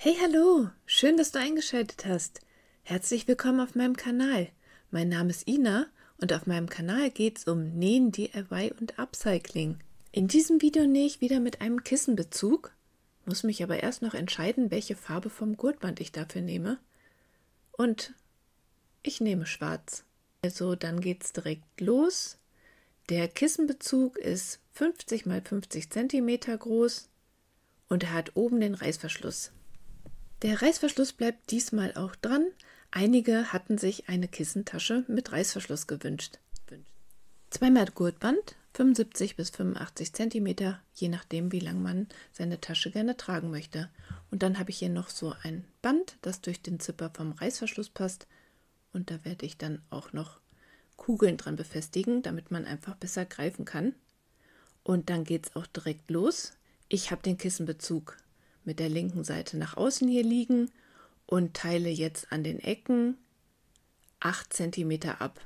Hey, hallo! Schön, dass du eingeschaltet hast. Herzlich willkommen auf meinem Kanal. Mein Name ist Ina und auf meinem Kanal geht es um Nähen, DIY und Upcycling. In diesem Video nähe ich wieder mit einem Kissenbezug, muss mich aber erst noch entscheiden, welche Farbe vom Gurtband ich dafür nehme. Und ich nehme schwarz. Also dann geht's direkt los. Der Kissenbezug ist 50 x 50 cm groß und er hat oben den Reißverschluss. Der Reißverschluss bleibt diesmal auch dran. Einige hatten sich eine Kissentasche mit Reißverschluss gewünscht. Zweimal Gurtband, 75 bis 85 cm, je nachdem, wie lang man seine Tasche gerne tragen möchte. Und dann habe ich hier noch so ein Band, das durch den Zipper vom Reißverschluss passt. Und da werde ich dann auch noch Kugeln dran befestigen, damit man einfach besser greifen kann. Und dann geht es auch direkt los. Ich habe den Kissenbezug mit der linken Seite nach außen hier liegen und teile jetzt an den Ecken 8 cm ab.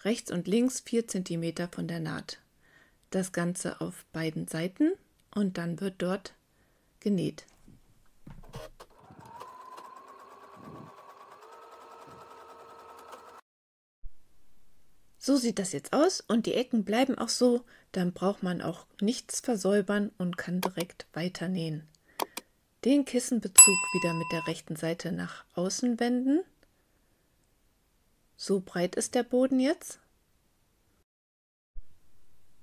Rechts und links 4 cm von der Naht. Das Ganze auf beiden Seiten und dann wird dort genäht. So sieht das jetzt aus und die Ecken bleiben auch so, dann braucht man auch nichts versäubern und kann direkt weiter nähen. Den Kissenbezug wieder mit der rechten Seite nach außen wenden. So breit ist der Boden jetzt.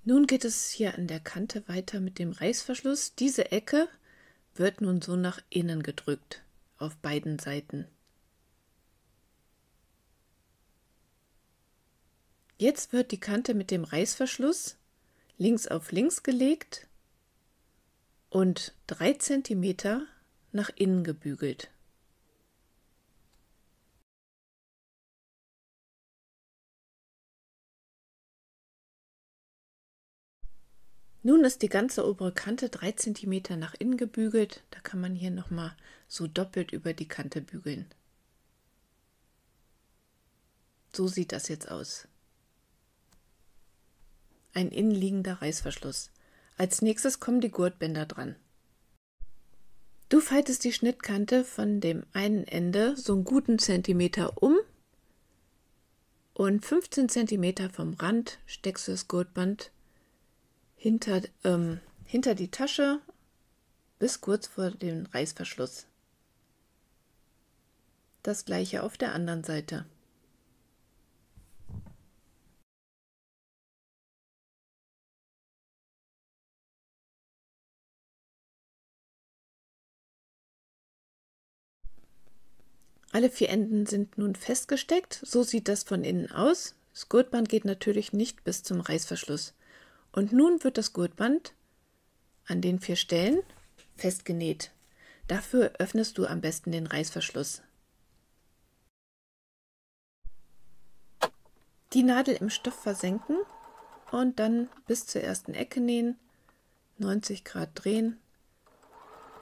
Nun geht es hier an der Kante weiter mit dem Reißverschluss. Diese Ecke wird nun so nach innen gedrückt, auf beiden Seiten. Jetzt wird die Kante mit dem Reißverschluss links auf links gelegt und 3 cm nach innen gebügelt. Nun ist die ganze obere Kante 3 cm nach innen gebügelt. Da kann man hier nochmal so doppelt über die Kante bügeln. So sieht das jetzt aus. Ein innenliegender Reißverschluss. Als nächstes kommen die Gurtbänder dran. Du faltest die Schnittkante von dem einen Ende so einen guten Zentimeter um und 15 cm vom Rand steckst du das Gurtband hinter die Tasche bis kurz vor dem Reißverschluss. Das gleiche auf der anderen Seite. Alle 4 Enden sind nun festgesteckt, so sieht das von innen aus. Das Gurtband geht natürlich nicht bis zum Reißverschluss. Und nun wird das Gurtband an den 4 Stellen festgenäht. Dafür öffnest du am besten den Reißverschluss. Die Nadel im Stoff versenken und dann bis zur ersten Ecke nähen, 90 Grad drehen.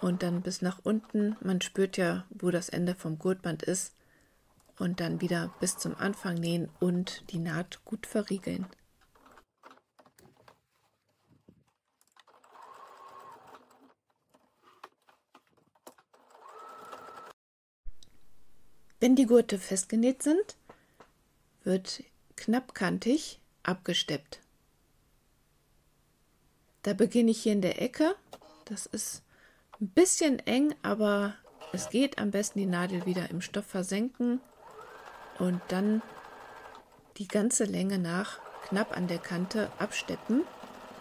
Und dann bis nach unten, man spürt ja, wo das Ende vom Gurtband ist, und dann wieder bis zum Anfang nähen und die Naht gut verriegeln. Wenn die Gurte festgenäht sind, wird knappkantig abgesteppt. Da beginne ich hier in der Ecke, das ist ein bisschen eng, aber es geht. Am besten die Nadel wieder im Stoff versenken und dann die ganze Länge nach knapp an der Kante absteppen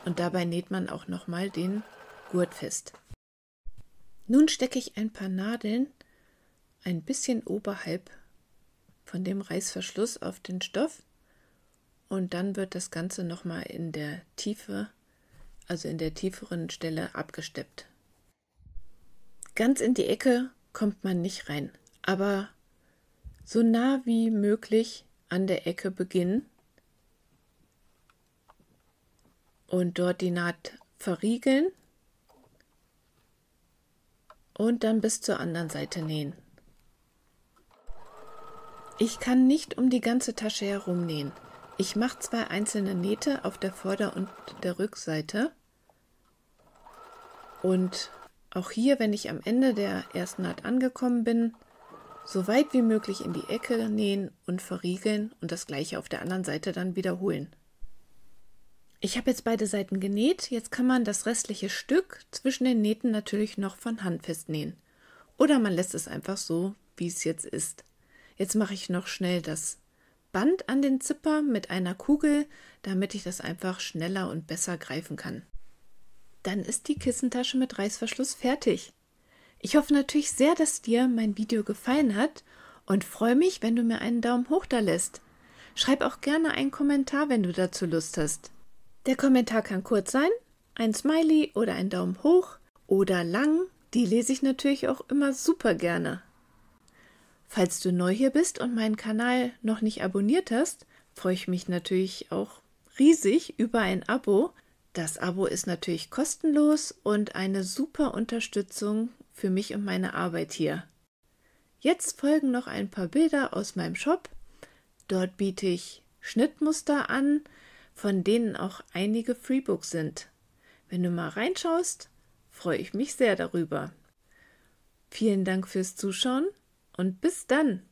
und dabei näht man auch nochmal den Gurt fest. Nun stecke ich ein paar Nadeln ein bisschen oberhalb von dem Reißverschluss auf den Stoff und dann wird das Ganze nochmal in der Tiefe, also in der tieferen Stelle abgesteppt. Ganz in die Ecke kommt man nicht rein, aber so nah wie möglich an der Ecke beginnen und dort die Naht verriegeln und dann bis zur anderen Seite nähen. Ich kann nicht um die ganze Tasche herum nähen. Ich mache 2 einzelne Nähte auf der Vorder- und der Rückseite und Auch hier, wenn ich am Ende der ersten Naht angekommen bin, so weit wie möglich in die Ecke nähen und verriegeln und das gleiche auf der anderen Seite dann wiederholen. Ich habe jetzt beide Seiten genäht, jetzt kann man das restliche Stück zwischen den Nähten natürlich noch von Hand festnähen. Oder man lässt es einfach so, wie es jetzt ist. Jetzt mache ich noch schnell das Band an den Zipper mit einer Kugel, damit ich das einfach schneller und besser greifen kann. Dann ist die Kissentasche mit Reißverschluss fertig. Ich hoffe natürlich sehr, dass dir mein Video gefallen hat und freue mich, wenn du mir einen Daumen hoch da lässt. Schreib auch gerne einen Kommentar, wenn du dazu Lust hast. Der Kommentar kann kurz sein, ein Smiley oder ein Daumen hoch oder lang, die lese ich natürlich auch immer super gerne. Falls du neu hier bist und meinen Kanal noch nicht abonniert hast, freue ich mich natürlich auch riesig über ein Abo. Das Abo ist natürlich kostenlos und eine super Unterstützung für mich und meine Arbeit hier. Jetzt folgen noch ein paar Bilder aus meinem Shop. Dort biete ich Schnittmuster an, von denen auch einige Freebooks sind. Wenn du mal reinschaust, freue ich mich sehr darüber. Vielen Dank fürs Zuschauen und bis dann!